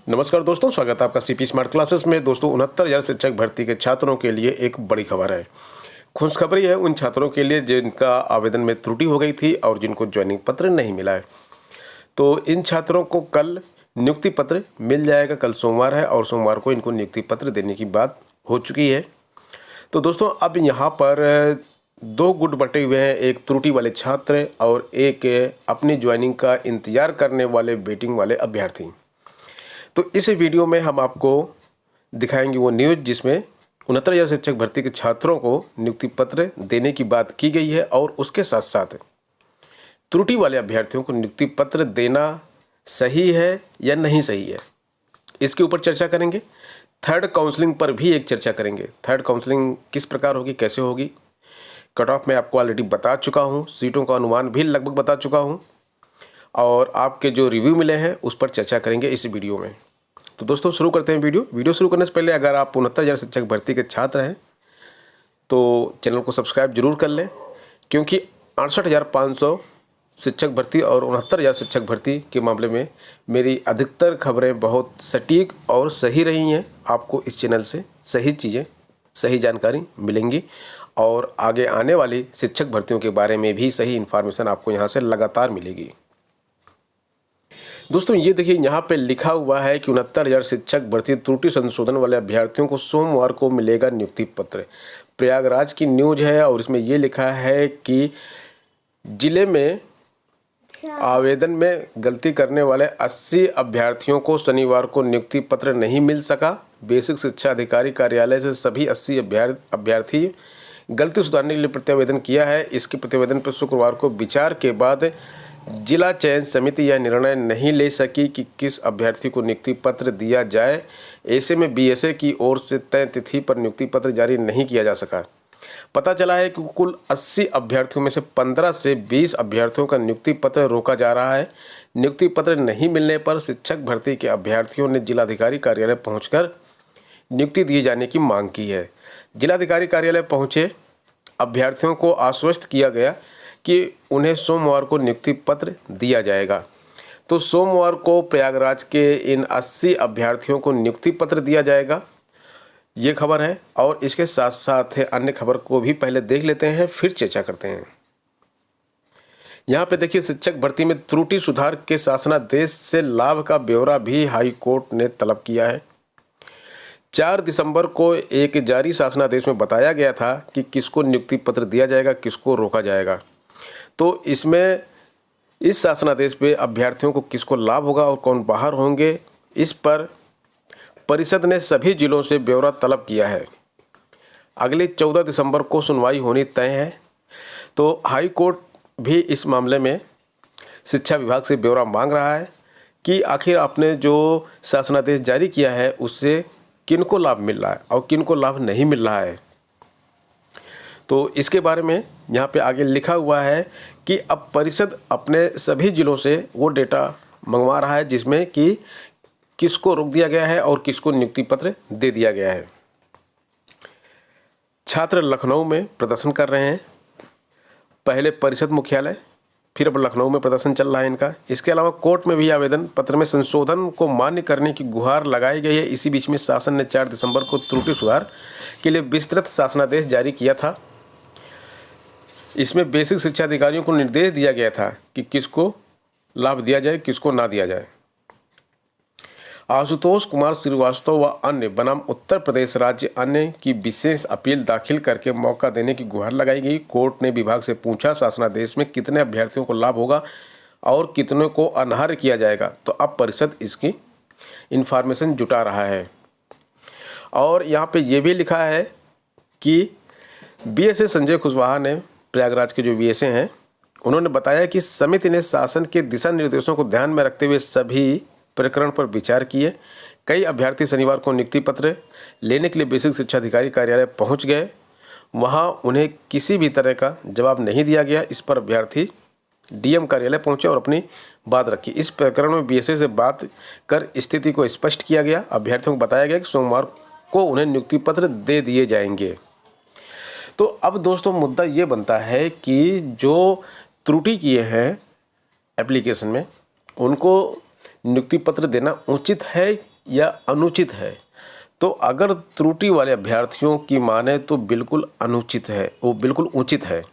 नमस्कार दोस्तों, स्वागत है आपका सीपी स्मार्ट क्लासेस में। दोस्तों 69,000 शिक्षक भर्ती के छात्रों के लिए एक बड़ी खबर है। खुशखबरी है उन छात्रों के लिए जिनका आवेदन में त्रुटि हो गई थी और जिनको ज्वाइनिंग पत्र नहीं मिला है। तो इन छात्रों को कल नियुक्ति पत्र मिल जाएगा। कल सोमवार है और सोमवार को इनको नियुक्ति पत्र देने की बात हो चुकी है। तो दोस्तों अब यहाँ पर दो गुट बटे हुए हैं, एक त्रुटि वाले छात्र और एक अपनी ज्वाइनिंग का इंतजार करने वाले वेटिंग वाले अभ्यर्थी। तो इस वीडियो में हम आपको दिखाएंगे वो न्यूज़ जिसमें 69,000 शिक्षक भर्ती के छात्रों को नियुक्ति पत्र देने की बात की गई है और उसके साथ साथ त्रुटि वाले अभ्यर्थियों को नियुक्ति पत्र देना सही है या नहीं सही है, इसके ऊपर चर्चा करेंगे। थर्ड काउंसलिंग पर भी एक चर्चा करेंगे। थर्ड काउंसलिंग किस प्रकार होगी, कैसे होगी, कट ऑफ में आपको ऑलरेडी बता चुका हूँ, सीटों का अनुमान भी लगभग बता चुका हूँ और आपके जो रिव्यू मिले हैं उस पर चर्चा करेंगे इस वीडियो में। तो दोस्तों शुरू करते हैं वीडियो शुरू करने से पहले अगर आप 69,000 शिक्षक भर्ती के छात्र हैं तो चैनल को सब्सक्राइब जरूर कर लें, क्योंकि 68,500 शिक्षक भर्ती और 69,000 शिक्षक भर्ती के मामले में मेरी अधिकतर खबरें बहुत सटीक और सही रही हैं। आपको इस चैनल से सही चीज़ें, सही जानकारी मिलेंगी और आगे आने वाली शिक्षक भर्तियों के बारे में भी सही इन्फॉर्मेशन आपको यहाँ से लगातार मिलेगी। दोस्तों ये देखिए, यहाँ पे लिखा हुआ है कि 69,000 शिक्षक भर्ती त्रुटि संशोधन वाले अभ्यर्थियों को सोमवार को मिलेगा नियुक्ति पत्र। प्रयागराज की न्यूज़ है और इसमें ये लिखा है कि जिले में आवेदन में गलती करने वाले 80 अभ्यर्थियों को शनिवार को नियुक्ति पत्र नहीं मिल सका। बेसिक शिक्षा अधिकारी कार्यालय से सभी 80 अभ्यर्थी गलती सुधारने के लिए प्रत्यावेदन किया है। इसके प्रतिवेदन पर शुक्रवार को विचार के बाद जिला चयन समिति यह निर्णय नहीं ले सकी कि किस अभ्यर्थी को नियुक्ति पत्र दिया जाए। ऐसे में बीएसए की ओर से तय तिथि पर नियुक्ति पत्र जारी नहीं किया जा सका। पता चला है कि कुल 80 अभ्यर्थियों में से 15 से 20 अभ्यर्थियों का नियुक्ति पत्र रोका जा रहा है। नियुक्ति पत्र नहीं मिलने पर शिक्षक भर्ती के अभ्यर्थियों ने जिलाधिकारी कार्यालय पहुंचकर नियुक्ति दिए जाने की मांग की है। जिलाधिकारी कार्यालय पहुंचे अभ्यर्थियों को आश्वस्त किया गया कि उन्हें सोमवार को नियुक्ति पत्र दिया जाएगा। तो सोमवार को प्रयागराज के इन 80 अभ्यर्थियों को नियुक्ति पत्र दिया जाएगा, ये खबर है। और इसके साथ साथ अन्य खबर को भी पहले देख लेते हैं, फिर चर्चा करते हैं। यहाँ पे देखिए, शिक्षक भर्ती में त्रुटि सुधार के शासनादेश से लाभ का ब्यौरा भी हाई कोर्ट ने तलब किया है। 4 दिसंबर को एक जारी शासनादेश में बताया गया था कि किसको नियुक्ति पत्र दिया जाएगा, किसको रोका जाएगा। तो इसमें इस शासनादेश पे अभ्यर्थियों को किसको लाभ होगा और कौन बाहर होंगे, इस पर परिषद ने सभी जिलों से ब्यौरा तलब किया है। अगले 14 दिसंबर को सुनवाई होनी तय है। तो हाई कोर्ट भी इस मामले में शिक्षा विभाग से ब्यौरा मांग रहा है कि आखिर आपने जो शासनादेश जारी किया है उससे किनको लाभ मिल रहा है और किनको लाभ नहीं मिल रहा है। तो इसके बारे में यहाँ पे आगे लिखा हुआ है कि अब परिषद अपने सभी जिलों से वो डेटा मंगवा रहा है जिसमें कि किसको रोक दिया गया है और किसको नियुक्ति पत्र दे दिया गया है। छात्र लखनऊ में प्रदर्शन कर रहे हैं, पहले परिषद मुख्यालय, फिर अब लखनऊ में प्रदर्शन चल रहा है इनका। इसके अलावा कोर्ट में भी आवेदन पत्र में संशोधन को मान्य करने की गुहार लगाई गई है। इसी बीच में शासन ने 4 दिसंबर को त्रुटि सुधार के लिए विस्तृत शासनादेश जारी किया था। इसमें बेसिक शिक्षा अधिकारियों को निर्देश दिया गया था कि किसको लाभ दिया जाए, किसको ना दिया जाए। आशुतोष कुमार श्रीवास्तव व अन्य बनाम उत्तर प्रदेश राज्य अन्य की विशेष अपील दाखिल करके मौका देने की गुहार लगाई गई। कोर्ट ने विभाग से पूछा शासनादेश में कितने अभ्यर्थियों को लाभ होगा और कितने को अनर्ह किया जाएगा। तो अब परिषद इसकी इन्फॉर्मेशन जुटा रहा है। और यहाँ पे ये भी लिखा है कि बीएसए संजय कुशवाहा ने, प्रयागराज के जो बीएसए हैं, उन्होंने बताया कि समिति ने शासन के दिशा निर्देशों को ध्यान में रखते हुए सभी प्रकरण पर विचार किए। कई अभ्यर्थी शनिवार को नियुक्ति पत्र लेने के लिए बेसिक शिक्षा अधिकारी कार्यालय पहुंच गए। वहां उन्हें किसी भी तरह का जवाब नहीं दिया गया। इस पर अभ्यर्थी डीएम कार्यालय पहुंचे और अपनी बात रखी। इस प्रकरण में बीएसए से बात कर स्थिति को स्पष्ट किया गया। अभ्यर्थियों को बताया गया कि सोमवार को उन्हें नियुक्ति पत्र दे दिए जाएंगे। तो अब दोस्तों मुद्दा ये बनता है कि जो त्रुटि किए हैं एप्लीकेशन में, उनको नियुक्ति पत्र देना उचित है या अनुचित है? तो अगर त्रुटि वाले अभ्यर्थियों की माने तो बिल्कुल अनुचित है, वो बिल्कुल उचित है,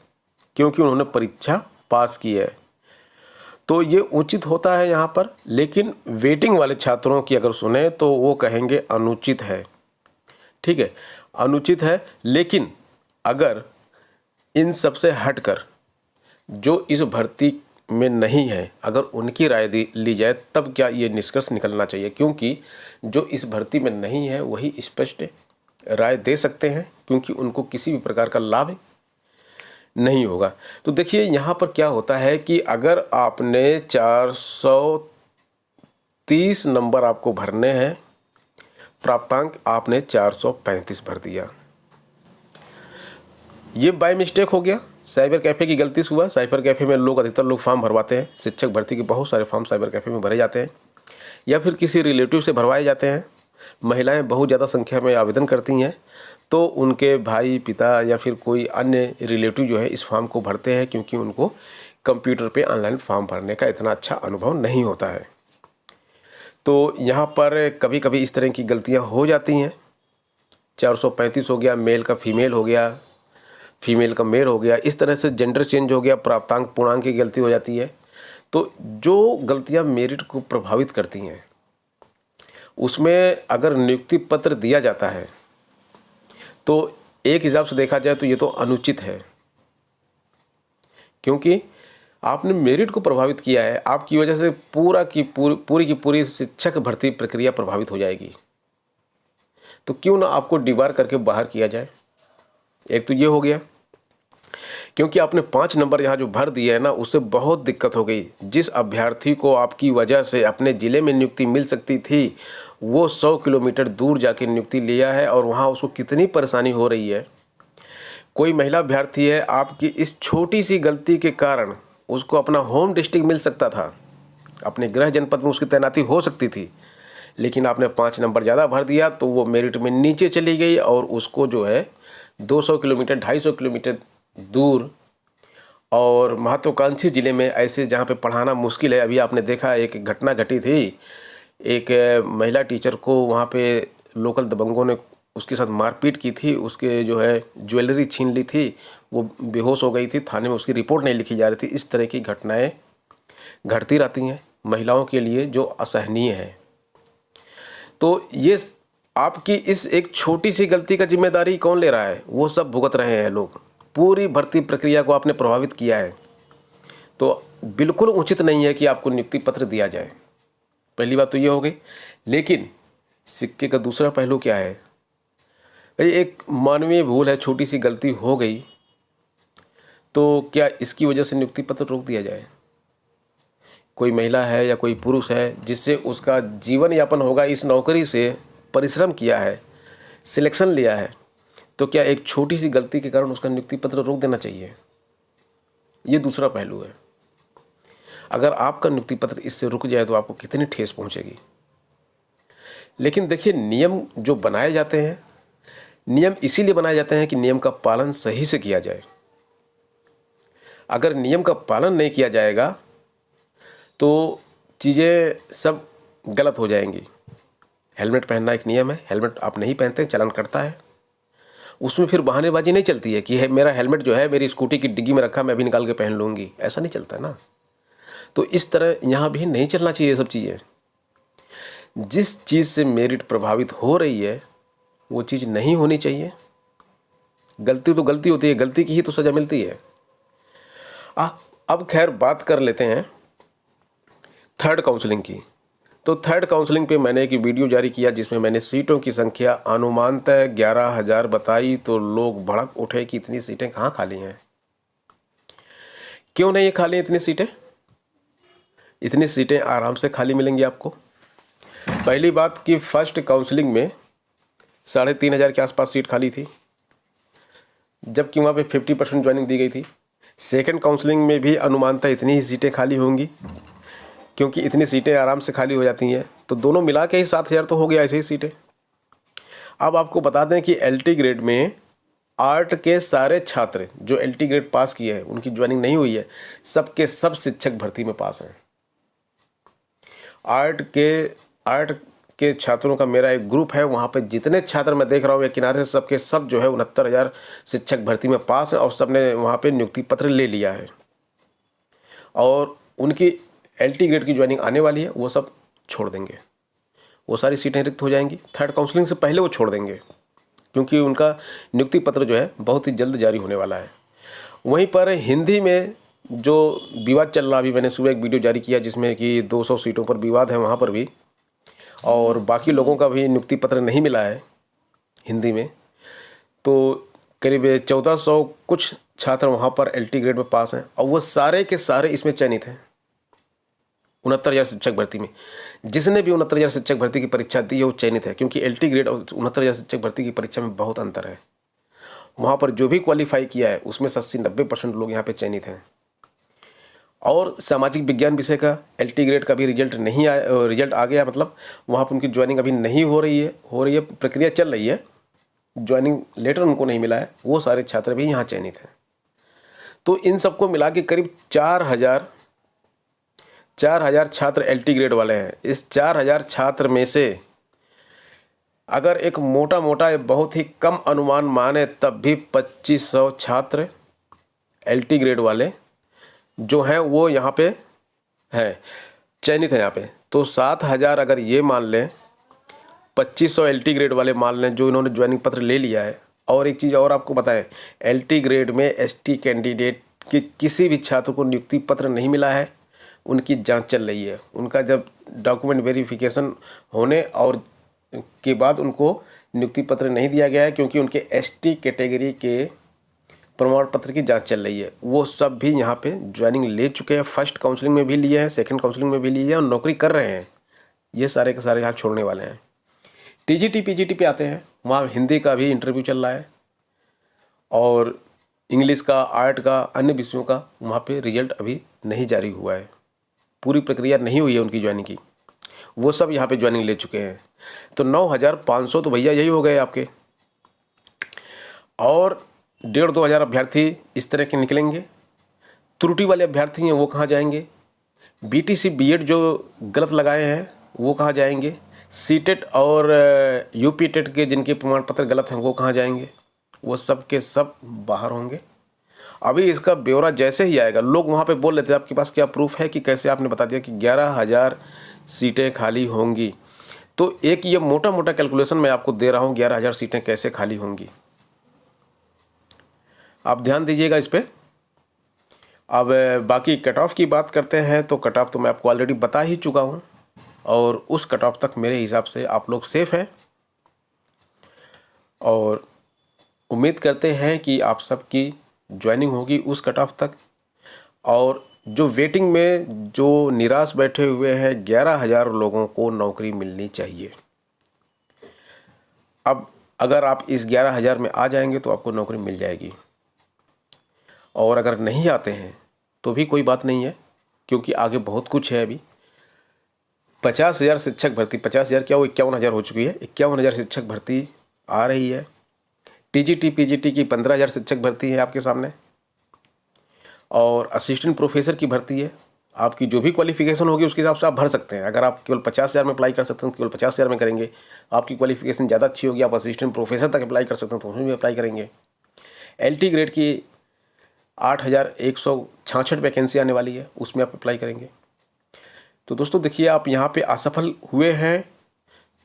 क्योंकि उन्होंने परीक्षा पास की है, तो ये उचित होता है यहाँ पर। लेकिन वेटिंग वाले छात्रों की अगर सुने तो वो कहेंगे अनुचित है। ठीक है, अनुचित है। लेकिन अगर इन सब से हटकर जो इस भर्ती में नहीं है, अगर उनकी राय ली जाए, तब क्या ये निष्कर्ष निकलना चाहिए, क्योंकि जो इस भर्ती में नहीं है वही स्पष्ट राय दे सकते हैं, क्योंकि उनको किसी भी प्रकार का लाभ नहीं होगा। तो देखिए यहाँ पर क्या होता है कि अगर आपने 430 नंबर आपको भरने हैं, प्राप्तांक आपने 435 भर दिया, ये बाय मिस्टेक हो गया, साइबर कैफ़े की गलती से हुआ। साइबर कैफ़े में अधिकतर लोग फॉर्म भरवाते हैं, शिक्षक भर्ती के बहुत सारे फॉर्म साइबर कैफ़े में भरे जाते हैं, या फिर किसी रिलेटिव से भरवाए जाते हैं। महिलाएं बहुत ज़्यादा संख्या में आवेदन करती हैं, तो उनके भाई, पिता या फिर कोई अन्य रिलेटिव जो है इस फॉर्म को भरते हैं, क्योंकि उनको कंप्यूटर पे ऑनलाइन फॉर्म भरने का इतना अच्छा अनुभव नहीं होता है। तो यहाँ पर कभी कभी इस तरह की गलतियाँ हो जाती हैं। 435 हो गया, मेल का फीमेल हो गया, फीमेल का मेल हो गया, इस तरह से जेंडर चेंज हो गया, प्राप्तांक पूर्णांक की गलती हो जाती है। तो जो गलतियाँ मेरिट को प्रभावित करती हैं, उसमें अगर नियुक्ति पत्र दिया जाता है तो एक हिसाब से देखा जाए तो ये तो अनुचित है, क्योंकि आपने मेरिट को प्रभावित किया है। आपकी वजह से पूरी की पूरी शिक्षक भर्ती प्रक्रिया प्रभावित हो जाएगी। तो क्यों ना आपको डिबार करके बाहर किया जाए। एक तो ये हो गया, क्योंकि आपने 5 नंबर यहाँ जो भर दिए है ना, उससे बहुत दिक्कत हो गई। जिस अभ्यर्थी को आपकी वजह से अपने ज़िले में नियुक्ति मिल सकती थी, वो 100 किलोमीटर दूर जाके नियुक्ति लिया है, और वहाँ उसको कितनी परेशानी हो रही है। कोई महिला अभ्यर्थी है, आपकी इस छोटी सी गलती के कारण उसको अपना होम डिस्ट्रिक्ट मिल सकता था, अपने गृह जनपद में उसकी तैनाती हो सकती थी, लेकिन आपने 5 नंबर ज़्यादा भर दिया तो वो मेरिट में नीचे चली गई, और उसको जो है 200 किलोमीटर 250 किलोमीटर दूर और महत्वाकांक्षी ज़िले में, ऐसे जहाँ पे पढ़ाना मुश्किल है। अभी आपने देखा एक घटना घटी थी, एक महिला टीचर को वहाँ पे लोकल दबंगों ने उसके साथ मारपीट की थी, उसके जो है ज्वेलरी छीन ली थी, वो बेहोश हो गई थी, थाने में उसकी रिपोर्ट नहीं लिखी जा रही थी। इस तरह की घटनाएं घटती रहती हैं महिलाओं के लिए, जो असहनीय है। तो ये आपकी इस एक छोटी सी गलती का जिम्मेदारी कौन ले रहा है? वो सब भुगत रहे हैं लोग। पूरी भर्ती प्रक्रिया को आपने प्रभावित किया है, तो बिल्कुल उचित नहीं है कि आपको नियुक्ति पत्र दिया जाए। पहली बात तो ये हो गई। लेकिन सिक्के का दूसरा पहलू क्या है? भाई एक मानवीय भूल है, छोटी सी गलती हो गई, तो क्या इसकी वजह से नियुक्ति पत्र रोक दिया जाए? कोई महिला है या कोई पुरुष है जिससे उसका जीवन यापन होगा, इस नौकरी से परिश्रम किया है, सिलेक्शन लिया है, तो क्या एक छोटी सी गलती के कारण उसका नियुक्ति पत्र रोक देना चाहिए? ये दूसरा पहलू है। अगर आपका नियुक्ति पत्र इससे रुक जाए तो आपको कितनी ठेस पहुंचेगी। लेकिन देखिए, नियम जो बनाए जाते हैं, नियम इसीलिए बनाए जाते हैं कि नियम का पालन सही से किया जाए। अगर नियम का पालन नहीं किया जाएगा तो चीज़ें सब गलत हो जाएंगी। हेलमेट पहनना एक नियम है, हेलमेट आप नहीं पहनते, चालान कटता है। उसमें फिर बहानेबाजी नहीं चलती है कि है मेरा हेलमेट जो है मेरी स्कूटी की डिग्गी में रखा, मैं अभी निकाल के पहन लूँगी, ऐसा नहीं चलता ना। तो इस तरह यहाँ भी नहीं चलना चाहिए ये सब चीज़ें। जिस चीज़ से मेरिट प्रभावित हो रही है वो चीज़ नहीं होनी चाहिए। गलती तो गलती होती है, गलती की ही तो सज़ा मिलती है। अब खैर बात कर लेते हैं थर्ड काउंसलिंग की। तो थर्ड काउंसलिंग पे मैंने एक वीडियो जारी किया जिसमें मैंने सीटों की संख्या अनुमानतः 11,000 बताई, तो लोग भड़क उठे कि इतनी सीटें कहाँ खाली हैं। क्यों नहीं है खाली इतनी सीटें? इतनी सीटें आराम से खाली मिलेंगी आपको। पहली बात कि फर्स्ट काउंसलिंग में 3,500 के आसपास सीट खाली थी, जबकि वहाँ पे 50% ज्वाइनिंग दी गई थी। सेकंड काउंसलिंग में भी अनुमानतः इतनी ही सीटें खाली होंगी, क्योंकि इतनी सीटें आराम से खाली हो जाती हैं, तो दोनों मिला के ही 7,000 तो हो गया ऐसे ही सीटें। अब आपको बता दें कि एलटी ग्रेड में आर्ट के सारे छात्र जो एलटी ग्रेड पास किए हैं, उनकी ज्वाइनिंग नहीं हुई है, सबके सब शिक्षक भर्ती में पास हैं। आर्ट के छात्रों का मेरा एक ग्रुप है, वहाँ पे जितने छात्र मैं देख रहा हूँ एक किनारे से, सबके सब जो है 69,000 शिक्षक भर्ती में पास हैं और सब ने वहाँ पे नियुक्ति पत्र ले लिया है और उनकी LT ग्रेड की ज्वाइनिंग आने वाली है। वो सब छोड़ देंगे, वो सारी सीटें रिक्त हो जाएंगी। थर्ड काउंसलिंग से पहले वो छोड़ देंगे क्योंकि उनका नियुक्ति पत्र जो है बहुत ही जल्द जारी होने वाला है। वहीं पर हिंदी में जो विवाद चल रहा, अभी मैंने सुबह एक वीडियो जारी किया जिसमें कि 200 सीटों पर विवाद है वहाँ पर भी, और बाकी लोगों का भी नियुक्ति पत्र नहीं मिला है हिंदी में। तो करीब 1400 कुछ छात्र वहाँ पर LT ग्रेड में पास हैं और वो सारे के सारे इसमें चयनित हैं 69,000 शिक्षक भर्ती में। जिसने भी 69,000 शिक्षक भर्ती की परीक्षा दी है वो चयनित है, क्योंकि LT ग्रेड और 69,000 शिक्षक भर्ती की परीक्षा में बहुत अंतर है। वहाँ पर जो भी क्वालिफाई किया है उसमें 80-90% लोग यहाँ पे चयनित हैं। और सामाजिक विज्ञान विषय का LT ग्रेड का भी रिजल्ट नहीं आया, रिजल्ट आ गया, मतलब वहाँ पर उनकी ज्वाइनिंग अभी नहीं हो रही है, प्रक्रिया चल रही है, ज्वाइनिंग लेटर उनको नहीं मिला है। वो सारे छात्र भी यहाँ चयनित हैं। तो इन सबको मिला के करीब 4,000 छात्र LT ग्रेड वाले हैं। इस 4,000 छात्र में से अगर एक मोटा मोटा बहुत ही कम अनुमान माने तब भी 2,500 छात्र LT ग्रेड वाले जो हैं वो यहाँ पे हैं, चयनित हैं यहाँ पे। तो 7,000 अगर ये मान लें, 2,500 LT ग्रेड वाले मान लें जो इन्होंने ज्वाइनिंग पत्र ले लिया है। और एक चीज़ और आपको बताएं, LT ग्रेड में ST कैंडिडेट के किसी भी छात्र को नियुक्ति पत्र नहीं मिला है, उनकी जांच चल रही है। उनका जब डॉक्यूमेंट वेरिफिकेशन होने और के बाद उनको नियुक्ति पत्र नहीं दिया गया है, क्योंकि उनके ST कैटेगरी के प्रमाण पत्र की जांच चल रही है। वो सब भी यहाँ पे ज्वाइनिंग ले चुके हैं, फर्स्ट काउंसलिंग में भी लिए हैं, सेकंड काउंसलिंग में भी लिए हैं और नौकरी कर रहे हैं। ये सारे के सारे यहाँ छोड़ने वाले हैं। TGT PGT पे आते हैं, वहाँ हिंदी का भी इंटरव्यू चल रहा है और इंग्लिश का, आर्ट का, अन्य विषयों का वहाँ पे रिजल्ट अभी नहीं जारी हुआ है, पूरी प्रक्रिया नहीं हुई है उनकी ज्वाइनिंग की। वो सब यहाँ पे ज्वाइनिंग ले चुके हैं। तो 9,500 तो भैया यही हो गए आपके, और 1,500-2 हज़ार अभ्यर्थी इस तरह के निकलेंगे। त्रुटि वाले अभ्यर्थी हैं वो कहाँ जाएंगे? BTC BEd जो गलत लगाए हैं वो कहाँ जाएंगे? CTET और UP टेट के जिनके प्रमाण पत्र गलत हैं वो कहाँ जाएंगे? वो सब के सब बाहर होंगे। अभी इसका ब्यौरा जैसे ही आएगा, लोग वहाँ पे बोल लेते हैं आपके पास क्या प्रूफ है कि कैसे आपने बता दिया कि 11,000 सीटें खाली होंगी। तो एक ये मोटा मोटा कैलकुलेशन मैं आपको दे रहा हूँ, 11,000 सीटें कैसे खाली होंगी, आप ध्यान दीजिएगा इस पर। अब बाकी कट ऑफ की बात करते हैं, तो कट ऑफ तो मैं आपको ऑलरेडी बता ही चुका हूँ और उस कट ऑफ तक मेरे हिसाब से आप लोग सेफ हैं और उम्मीद करते हैं कि आप सबकी ज्वाइनिंग होगी उस कट ऑफ तक। और जो वेटिंग में जो निराश बैठे हुए हैं 11,000 लोगों को नौकरी मिलनी चाहिए। अब अगर आप इस 11,000 में आ जाएंगे तो आपको नौकरी मिल जाएगी, और अगर नहीं आते हैं तो भी कोई बात नहीं है, क्योंकि आगे बहुत कुछ है। अभी 50,000 शिक्षक भर्ती, 50,000 क्या, वो 51,000 हो चुकी है, 51,000 शिक्षक भर्ती आ रही है। TGT PGT की 15,000 शिक्षक भर्ती है आपके सामने, और असिस्टेंट प्रोफेसर की भर्ती है। आपकी जो भी क्वालिफिकेशन होगी उसके हिसाब से आप भर सकते हैं। अगर आप केवल 50,000 में अप्लाई कर सकते हैं तो केवल 50,000 में करेंगे। आपकी क्वालिफिकेशन ज़्यादा अच्छी होगी, आप असिस्टेंट प्रोफेसर तक अप्लाई कर सकते हैं तो उसमें भी अप्लाई करेंगे। LT ग्रेड की 8,166 वैकेंसी आने वाली है, उसमें आप अप्लाई करेंगे। तो दोस्तों देखिए, आप यहाँ पे असफल हुए हैं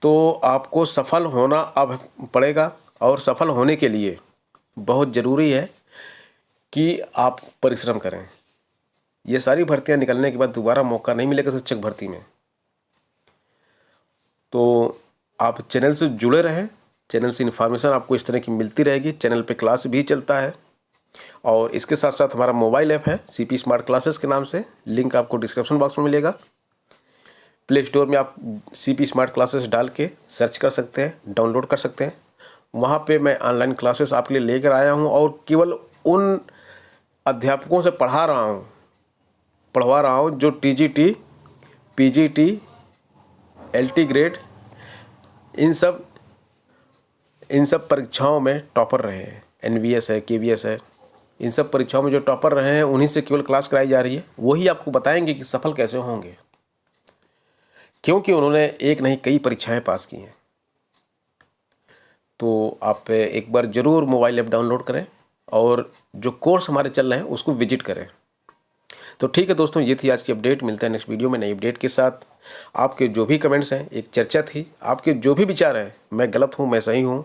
तो आपको सफल होना अब पड़ेगा, और सफल होने के लिए बहुत ज़रूरी है कि आप परिश्रम करें। ये सारी भर्तियां निकलने के बाद दोबारा मौका नहीं मिलेगा शिक्षक भर्ती में। तो आप चैनल से जुड़े रहें, चैनल से इन्फॉर्मेशन आपको इस तरह की मिलती रहेगी। चैनल पे क्लास भी चलता है, और इसके साथ साथ हमारा मोबाइल ऐप है CP स्मार्ट क्लासेस के नाम से, लिंक आपको डिस्क्रिप्शन बॉक्स में मिलेगा। प्ले स्टोर में आप CP स्मार्ट क्लासेस डाल के सर्च कर सकते हैं, डाउनलोड कर सकते हैं। वहाँ पे मैं ऑनलाइन क्लासेस आपके लिए लेकर आया हूँ, और केवल उन अध्यापकों से पढ़वा रहा हूँ जो TGT PGT LT ग्रेड इन सब परीक्षाओं में टॉपर रहे हैं। NVS है, KVS है, इन सब परीक्षाओं में जो टॉपर रहे हैं उन्हीं से केवल क्लास कराई जा रही है। वही आपको बताएंगे कि सफल कैसे होंगे। क्योंकि उन्होंने एक नहीं कई परीक्षाएं पास की हैं। तो आप एक बार ज़रूर मोबाइल ऐप डाउनलोड करें और जो कोर्स हमारे चल रहे हैं उसको विजिट करें। तो ठीक है दोस्तों, ये थी आज की अपडेट। मिलते हैं नेक्स्ट वीडियो में नई अपडेट के साथ। आपके जो भी कमेंट्स हैं, एक चर्चा थी, आपके जो भी विचार हैं, मैं गलत हूँ मैं सही हूँ,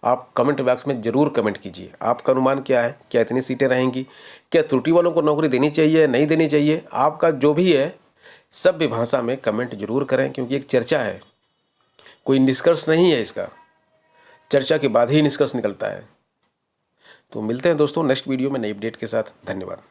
आप कमेंट बॉक्स में ज़रूर कमेंट कीजिए। आपका अनुमान क्या है? क्या इतनी सीटें रहेंगी? क्या त्रुटि वालों को नौकरी देनी चाहिए, नहीं देनी चाहिए? आपका जो भी है सभ्य भाषा में कमेंट जरूर करें, क्योंकि एक चर्चा है, कोई निष्कर्ष नहीं है इसका। चर्चा के बाद ही निष्कर्ष निकलता है। तो मिलते हैं दोस्तों नेक्स्ट वीडियो में नई अपडेट के साथ। धन्यवाद।